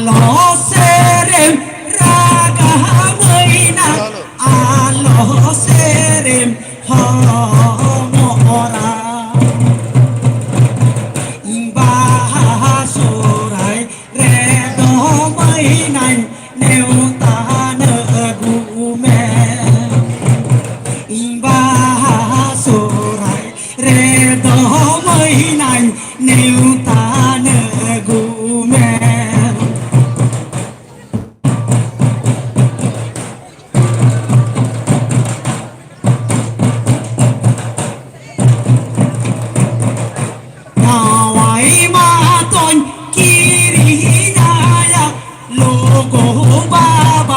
alo serem raga moina alo serem homora basorai re do moina neu ta nơ gu me basorai re do moina neu ta nơ gu me Nawai ma ton kiri naya logo baba